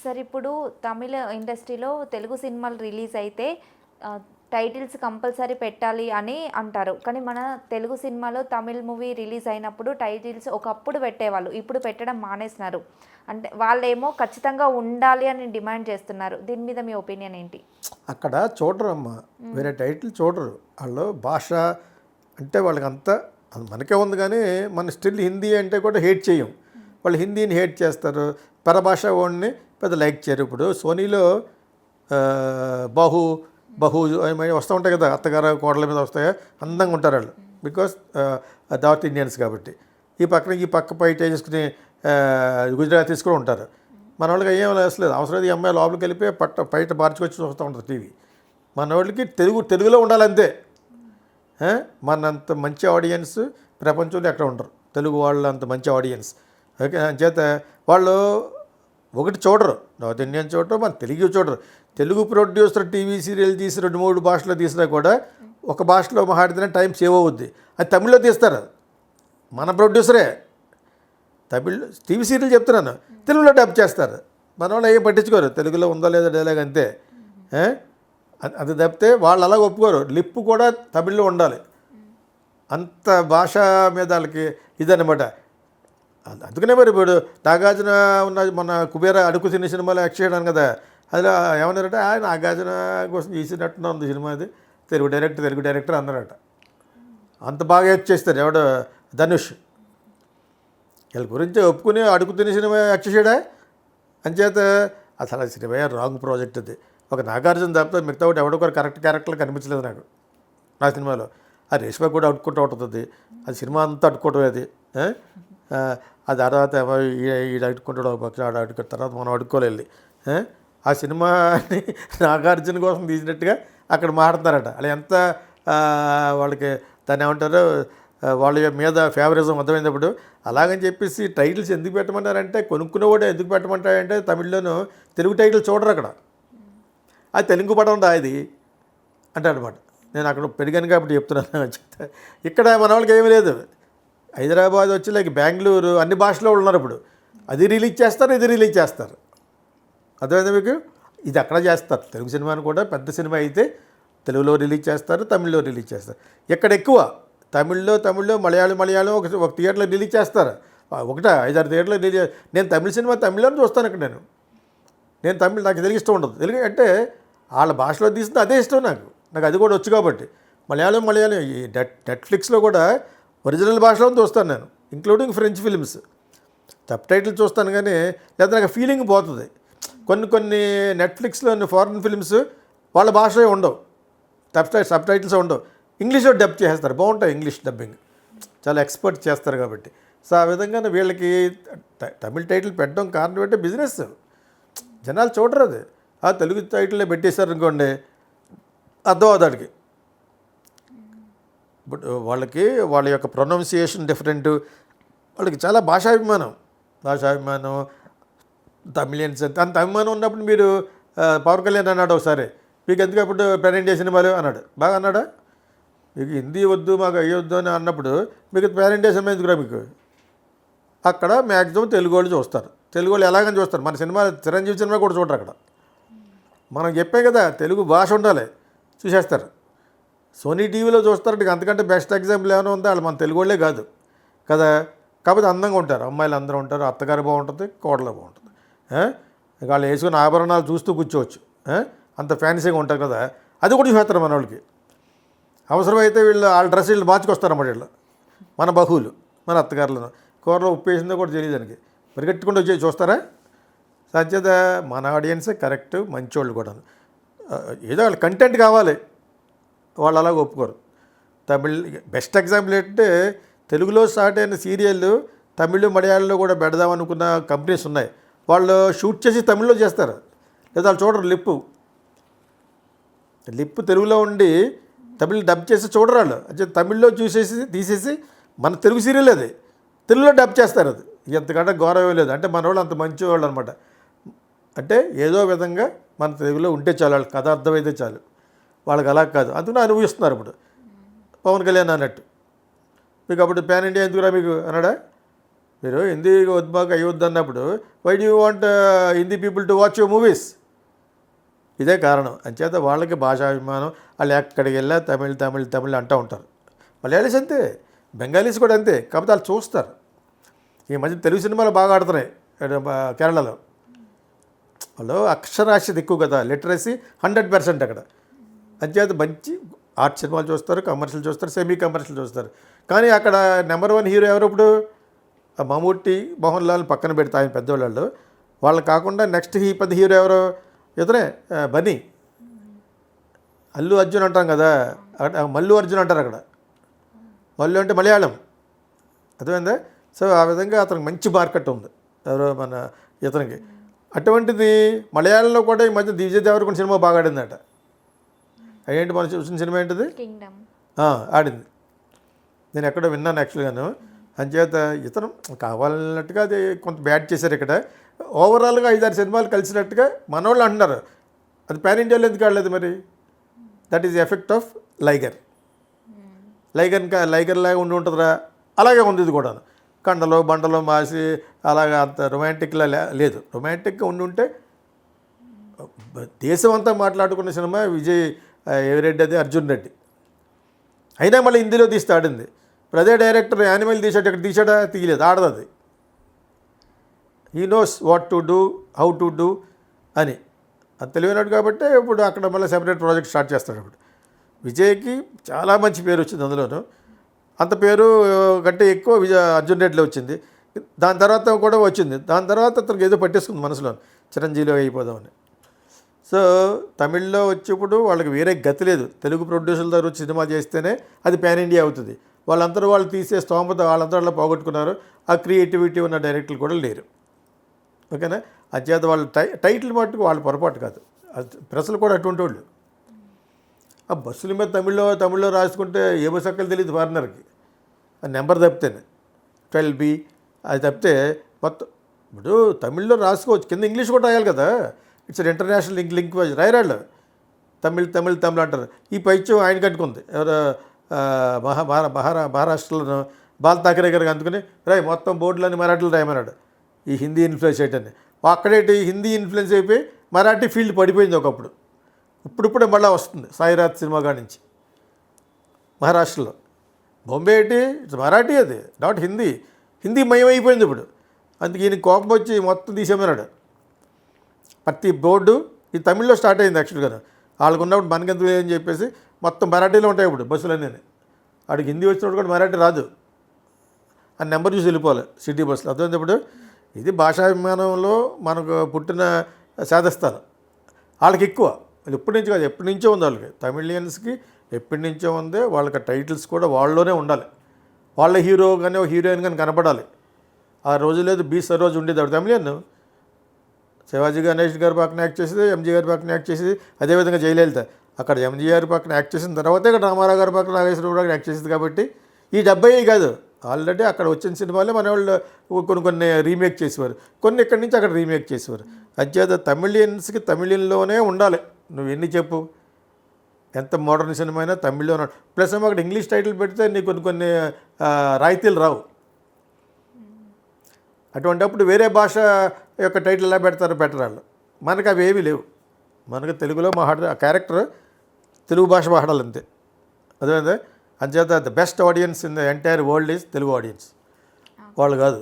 Sir ఇప్పుడు తమిళ ఇండస్ట్రీలో తెలుగు సినిమాలు రిలీజ్ అయితే టైటిల్స్ కంపల్సరీ పెట్టాలి అని అంటారు. కానీ మన తెలుగు సినిమాలో తమిళ్ మూవీ రిలీజ్ అయినప్పుడు టైటిల్స్ ఒకప్పుడు పెట్టేవాళ్ళు. ఇప్పుడు పెట్టడం మానేసినారు. అంటే వాళ్ళేమో ఖచ్చితంగా ఉండాలి అని డిమాండ్ చేస్తున్నారు. దీని మీద మీ ఒపీనియన్ ఏంటి? అక్కడ చూడరు అమ్మ, వేరే టైటిల్ చూడరు. వాళ్ళు భాష అంటే వాళ్ళకి అంతా మనకే ఉంది, కానీ మన స్టిల్ హిందీ అంటే కూడా హేట్ చేయం. వాళ్ళు హిందీని హేట్ చేస్తారు, పరభాష వాడిని పెద్ద లైక్ చేయరు. ఇప్పుడు సోనీలో బహు ఏమైనా వస్తూ ఉంటాయి కదా, అత్తగారు కోడల మీద వస్తాయా, అందంగా ఉంటారు వాళ్ళు, బికాస్ నార్త్ ఇండియన్స్ కాబట్టి. ఈ పక్క బయట చేసుకుని గుజరాతీస్ కూడా ఉంటారు. మన వాళ్ళకి ఏం వేసలేదు, అవసరం ఈ అమ్మాయి లోపలికి వెళ్ళిపోయి బయట మార్చుకొచ్చి చూస్తూ ఉంటుంది టీవీ. మన వాళ్ళకి తెలుగులో ఉండాలంతే. మనంత మంచి ఆడియన్స్ ప్రపంచంలో ఎక్కడ ఉండరు, తెలుగు వాళ్ళు అంత మంచి ఆడియన్స్. ఓకే, చేత వాళ్ళు ఒకటి చూడరు, నార్త్ ఇండియన్ చూడరు, మన తెలుగు చూడరు. తెలుగు ప్రొడ్యూసర్ టీవీ సీరియల్ తీసి 2-3 భాషలో తీసినా కూడా ఒక భాషలో మాట్లాడితేనే టైం సేవ్ అవుద్ది. అది తమిళ్లో తీస్తారు, మన ప్రొడ్యూసరే. తమిళ్ టీవీ సీరియల్ చెప్తున్నాను, తెలుగులో డబ్ చేస్తారు. మన వాళ్ళు ఏం పట్టించుకోరు, తెలుగులో ఉందో లేదో డైలాగ్ అంతే. అది తప్పితే వాళ్ళు అలా ఒప్పుకోరు. లిప్పు కూడా తమిళ్లో ఉండాలి, అంత భాష మీద వాళ్ళకి ఇదన్నమాట. అందుకనే మరి ఇప్పుడు నాగార్జున ఉన్న మన కుబేర అడుగు తిన్న సినిమాలో యాక్ట్ చేయడానికి కదా, అదిలో ఏమన్నారంటే నాగార్జున కోసం చేసినట్టున్నా ఉంది సినిమా, అది తెలుగు డైరెక్టర్ అన్నారట. అంత బాగా యాక్ట్ చేస్తారు. ఎవడు ధనుష్ వీళ్ళ గురించి ఒప్పుకుని అడుగు తిన్న సినిమా యాక్ట్ చేయడా అంచేత అసలు ఆ సినిమా రాంగ్ ప్రాజెక్ట్. అది ఒక నాగార్జున తప్పితే మిగతా ఒకటి ఎవడో కూడా కరెక్ట్ క్యారెక్టర్లు కనిపించలేదు నాకు నా సినిమాలో. ఆ రేష్మ కూడా అడుక్కుంటూ ఉంటుంది, అది సినిమా అంతా అడుక్కోవటం. అది అది తర్వాత ఈడ అడుక్కుంటాడు ఒక పక్షం, ఆడ అడుక్కు తర్వాత మనం అడుక్కోలేదు. ఆ సినిమాని నాగార్జున కోసం తీసినట్టుగా అక్కడ మాట్లాడతారట. అలా ఎంత వాళ్ళకి దాన్ని ఏమంటారు, వాళ్ళ మీద ఫేవరిజం అర్థమైనప్పుడు. అలాగని చెప్పేసి టైటిల్స్ ఎందుకు పెట్టమన్నారంటే, కొనుక్కునేవాడు ఎందుకు పెట్టమంటాడంటే తమిళ్లోనూ తెలుగు టైటిల్ చూడరు అక్కడ, అది తెలుగు పడం రా ఇది అంటాడనమాట. నేను అక్కడ పెరిగాను కాబట్టి చెప్తున్నాను. ఇక్కడ మన వాళ్ళకి ఏమీ లేదు. హైదరాబాద్ వచ్చి లైక్ బెంగళూరు అన్ని భాషలో ఉన్నారు ఇప్పుడు. అది రిలీజ్ చేస్తారు, ఇది రిలీజ్ చేస్తారు. అర్థమైందా మీకు? ఇది అక్కడ చేస్తారు. తెలుగు సినిమాని కూడా పెద్ద సినిమా అయితే తెలుగులో రిలీజ్ చేస్తారు, తమిళ్లో రిలీజ్ చేస్తారు. ఇక్కడ ఎక్కువ తమిళ్లో మలయాళం ఒక థియేటర్లో రిలీజ్ చేస్తారు. 5-6 థియేటర్లో రిలీజ్. నేను తమిళ సినిమా తమిళ్లోనే చూస్తాను. ఇక్కడ నేను తమిళ్, నాకు తెలుగు ఇష్టం ఉండదు. తెలుగు అంటే వాళ్ళ భాషలో తీసింది అదే ఇష్టం నాకు అది కూడా వచ్చు కాబట్టి. మలయాళం ఈ నెట్ఫ్లిక్స్లో కూడా ఒరిజినల్ భాషలో చూస్తాను నేను, including French films. Sub title చూస్తాను, కానీ లేదా నాకు ఫీలింగ్ పోతుంది. కొన్ని నెట్ఫ్లిక్స్లో ఫారిన్ ఫిలిమ్స్ వాళ్ళ భాషలో ఉండవు, సబ్ టైటిల్స్ ఉండవు, ఇంగ్లీష్లో డబ్ చేస్తారు. బాగుంటాయి ఇంగ్లీష్ డబ్బింగ్, చాలా ఎక్స్పర్ట్ చేస్తారు కాబట్టి. సో ఆ విధంగా వీళ్ళకి తమిళ టైటిల్ పెట్టడం కారణం ఏంటంటే బిజినెస్. జనాలు చూడరు అది. ఆ తెలుగు టైటిల్లో పెట్టేశారు అనుకోండి, అర్థం అవుతాడికి. బట్ వాళ్ళ యొక్క ప్రొనౌన్సియేషన్ డిఫరెంట్, వాళ్ళకి చాలా భాషాభిమానం. తమిళియన్స్ అంత అభిమానం ఉన్నప్పుడు మీరు పవన్ కళ్యాణ్ అన్నాడు ఒకసారి, మీకు ఎందుకు అప్పుడు పేరెంట్ సినిమాలు అన్నాడు. బాగా అన్నాడా? మీకు హిందీ వద్దు, మాకు అయ్యొద్దు అని అన్నప్పుడు మీకు పేరెంట్ సినిమా ఎందుకురా మీకు? అక్కడ మ్యాక్సిమం తెలుగు వాళ్ళు చూస్తారు. తెలుగు వాళ్ళు ఎలాగని చూస్తారు, మన సినిమా చిరంజీవి సినిమా కూడా చూడరు అక్కడ. మనం చెప్పే కదా తెలుగు భాష ఉండాలి, చూసేస్తారు. సోనీ టీవీలో చూస్తారు, అంతకంటే బెస్ట్ ఎగ్జాంపుల్ ఏమైనా ఉందో వాళ్ళు మన తెలుగు వాళ్ళే కాదు కదా. కాకపోతే అందంగా ఉంటారు, అమ్మాయిలు అందరూ ఉంటారు, అత్తగారు బాగుంటుంది, కోడలు బాగుంటుంది. వాళ్ళు వేసుకున్న ఆభరణాలు చూస్తూ కూర్చోవచ్చు, అంత ఫ్యాన్సీగా ఉంటారు కదా. అది కూడా చూస్తారు మన వాళ్ళకి. అవసరమైతే వాళ్ళ డ్రెస్ వీళ్ళు మార్చుకొస్తారన్నమాట. వీళ్ళు మన బహువులు, మన అత్తగారులను కూరలో ఉప్పు వేసిందో కూడా తెలియదు దానికి, పరిగెట్టుకుంటూ వచ్చి చూస్తారా. సత్యత మన ఆడియన్సే కరెక్ట్, మంచోళ్ళు కూడా. ఏదో వాళ్ళ కంటెంట్ కావాలి, వాళ్ళు అలాగ ఒప్పుకోరు. తమిళ్ బెస్ట్ ఎగ్జాంపుల్ ఏంటంటే, తెలుగులో స్టార్ట్ అయిన సీరియల్ తమిళ్ మలయాళంలో కూడా పెడదామనుకున్న కంపెనీస్ ఉన్నాయి. వాళ్ళు షూట్ చేసి తమిళ్లో చేస్తారు, లేదా వాళ్ళు చూడరు. లిప్పు తెలుగులో ఉండి తమిళ్ డబ్ చేసి చూడరు వాళ్ళు. అంటే తమిళ్లో తీసేసి మన తెలుగు సీరియల్ అది తెలుగులో డబ్ చేస్తారు. అది ఎంతకంటే గౌరవం లేదు. అంటే మన వాళ్ళు అంత మంచి వాళ్ళు అనమాట. అంటే ఏదో విధంగా మన తెలుగులో ఉంటే చాలు, వాళ్ళకి కథ అర్థమైతే చాలు. వాళ్ళకి అలా కాదు, అందుకని అనుభవిస్తున్నారు. ఇప్పుడు పవన్ కళ్యాణ్ అన్నట్టు, మీకు అప్పుడు ప్యాన్ ఇండియా ఎందుకురా మీకు అన్నాడా? మీరు హిందీ వద్బాక అయ్యొద్దు అన్నప్పుడు why do want Hindi people to watch your movies? ఇదే కారణం. అంచేత వాళ్ళకి భాషాభిమానం, వాళ్ళు ఎక్కడికి వెళ్ళా తమిళ్ తమిళ్ తమిళ్ అంటూ ఉంటారు. మలయాళీస్ అంతే, బెంగాలీస్ కూడా అంతే. కాకపోతే వాళ్ళు చూస్తారు. ఈ మధ్య తెలుగు సినిమాలు బాగా ఆడుతున్నాయి కేరళలో. వాళ్ళు అక్షరాస్యత ఎక్కువ కదా, లిటరసీ 100% అక్కడ. అంచేత మంచి ఆర్ట్ సినిమాలు చూస్తారు, కమర్షియల్ చూస్తారు, సెమీ కమర్షియల్ చూస్తారు. కానీ అక్కడ నెంబర్ 1 హీరో ఎవరు ఇప్పుడు? మమ్ముట్టి, మోహన్ లాల్ పక్కన పెడతా ఆయన పెద్దవాళ్ళు. వాళ్ళు కాకుండా నెక్స్ట్ పెద్ద హీరో ఎవరు? ఇతనే బన్నీ. అల్లు అర్జున్ అంటాం కదా, మల్లు అర్జున్ అంటారు అక్కడ. మల్లు అంటే మలయాళం, అర్థమైందా? సో ఆ విధంగా అతనికి మంచి మార్కెట్ ఉంది ఎవరో మన ఇతనికి. అటువంటిది మలయాళంలో కూడా ఈ మధ్య విజయ్ దేవరకొండ సినిమా బాగా ఆడిందట. ఏంటి మనం చూసిన సినిమా ఏంటిది? కింగ్డమ్. ఆడింది. నేను ఎక్కడో విన్నాను యాక్చువల్గాను. అంచేత ఇతను కావాలన్నట్టుగా అది కొంత బ్యాడ్ చేశారు ఇక్కడ. ఓవరాల్గా 5-6 సినిమాలు కలిసినట్టుగా మనోళ్ళు అంటున్నారు. అది పాన్ ఇండియాలో ఎందుకు ఆడలేదు మరి? దట్ ఈజ్ ఎఫెక్ట్ ఆఫ్ లైగర్. లైగర్ లాగా ఉండి ఉంటుందిరా, అలాగే ఉంది ఇది కూడా. కండలో బండలో మాసి అలాగా అంత రొమాంటిక్లా లేదు. రొమాంటిక్గా ఉండి ఉంటే దేశం అంతా మాట్లాడుకున్న సినిమా విజయ్ రెడ్డి, అది అర్జున్ రెడ్డి. అయినా మళ్ళీ హిందీలో తీస్తే ఆడింది. ఇప్పుడు అదే డైరెక్టర్ యానిమల్ తీసాడు, ఇక్కడ తీసాడా? తీయలేదు, ఆడదు అది. He knows what to do, how to do అని. అది తెలియనాడు కాబట్టి ఇప్పుడు అక్కడ మళ్ళీ సెపరేట్ ప్రాజెక్ట్ స్టార్ట్ చేస్తాడు. ఇప్పుడు విజయ్కి చాలా మంచి పేరు వచ్చింది అందులోనూ. అంత పేరు కంటే ఎక్కువ అర్జున్ రెడ్డిలో వచ్చింది. దాని తర్వాత కూడా వచ్చింది. దాని తర్వాత అతనికి ఏదో పట్టేసుకుంది మనసులో, చిరంజీవిలో అయిపోదామని. సో తమిళ్లో వచ్చేప్పుడు వాళ్ళకి వేరే గతి లేదు. తెలుగు ప్రొడ్యూసర్ల దగ్గర వచ్చి సినిమా చేస్తేనే అది పాన్ ఇండియా అవుతుంది. వాళ్ళందరూ వాళ్ళు తీసే స్తోమత వాళ్ళందరూ అలా పోగొట్టుకున్నారు. ఆ క్రియేటివిటీ ఉన్న డైరెక్టర్లు కూడా లేరు. ఓకేనా? అంచేత వాళ్ళు టైటిల్ మట్టుకు వాళ్ళు పొరపాటు కాదు. ప్రజలు కూడా అటువంటి వాళ్ళు. ఆ బస్సుల మీద తమిళ్లో రాసుకుంటే ఏ బస్సు అక్కలు తెలియదు ఫారినర్కి. ఆ నెంబర్ తప్పితేనే 12B అది తప్పితే మొత్తం. ఇప్పుడు తమిళ్లో రాసుకోవచ్చు, కింద ఇంగ్లీష్ కూడా రాయాలి కదా. ఇట్స్ ఇంటర్నేషనల్ లింక్ రాయరాళ్ళు. తమిళ్ అంటారు. ఈ పైత్యం ఆయన కట్టుకుంది. ఎవరు మహారాష్ట్రలో బాల్ ఠాకరే గారికి అందుకుని మొత్తం బోర్డులన్నీ మరాఠీలు రాయమన్నాడు. ఈ హిందీ ఇన్ఫ్లుయెన్స్ ఏంటని. అక్కడేంటి హిందీ ఇన్ఫ్లుయెన్స్ అయిపోయి మరాఠీ ఫీల్డ్ పడిపోయింది ఒకప్పుడు. ఇప్పుడిప్పుడే మళ్ళీ వస్తుంది సాయిరాత్ సినిమా కాడి నుంచి. మహారాష్ట్రలో బొంబే ఏంటి, ఇట్స్ మరాఠీ, అది నాట్ హిందీ మయమైపోయింది ఇప్పుడు. అందుకే ఈయన కోపం వచ్చి మొత్తం తీసేమన్నాడు. ప్రతి బోర్డు ఈ తమిళ్లో స్టార్ట్ అయింది యాక్చువల్గా. వాళ్ళకు ఉన్నప్పుడు మనకెందుకు లేదని చెప్పేసి మొత్తం మరాఠీలో ఉంటాయి ఇప్పుడు బస్సులన్నీ. వాడికి హిందీ వచ్చినప్పుడు కూడా మరాఠీ రాదు. ఆ నెంబర్ చూసి వెళ్ళిపోవాలి సిటీ బస్సులో. అర్థమైంది. ఇప్పుడు ఇది భాషాభిమానంలో మనకు పుట్టిన శాదస్థానం. వాళ్ళకి ఎక్కువ, అది ఎప్పటి నుంచి కాదు, ఎప్పటి నుంచో ఉంది వాళ్ళకి. తమిళియన్స్కి ఎప్పటి నుంచో ఉంది. వాళ్ళకి టైటిల్స్ కూడా వాళ్ళలోనే ఉండాలి. వాళ్ళ హీరో కానీ హీరోయిన్ కానీ కనపడాలి. ఆ రోజు లేదు బి సరోజ్ ఉండేది ఆవిడ తమిళియన్. శివాజీ గణేష్ గారి పక్కన యాక్ట్ చేసేది, ఎంజీ గారి పక్కన యాక్ట్ చేసేది, అదేవిధంగా జయలలిత. అక్కడ ఎంజీ గారి పక్కన యాక్ట్ చేసిన తర్వాత ఇక్కడ రామారావు గారి పక్కన నాగేశ్వరరావు గారు యాక్ట్ చేసేది. కాబట్టి ఈ 70 కాదు, ఆల్రెడీ అక్కడ వచ్చిన సినిమాలే మన వాళ్ళు కొన్ని రీమేక్ చేసేవారు, కొన్ని ఇక్కడి నుంచి అక్కడ రీమేక్ చేసేవారు. అంచేత తమిళియన్స్కి తమిళంలోనే ఉండాలి. నువ్వు ఎన్ని చెప్పు, ఎంత మోడర్న్ సినిమా అయినా తమిళ్లో ఉన్నాడు. ప్లస్ ఏమో అక్కడ ఇంగ్లీష్ టైటిల్ పెడితే నీకు కొన్ని రాయితీలు రావు. అటువంటిప్పుడు వేరే భాష యొక్క టైటిల్ ఎలా పెడతారో బెటర్ వాళ్ళు. మనకు అవి ఏమీ లేవు. మనకు తెలుగులో ఆ క్యారెక్టర్ తెలుగు భాష మాట్లాడాలి అంతే. అదేవిధంగా అంచేత the best audience in the entire world is Telugu audience, వాళ్ళు కాదు.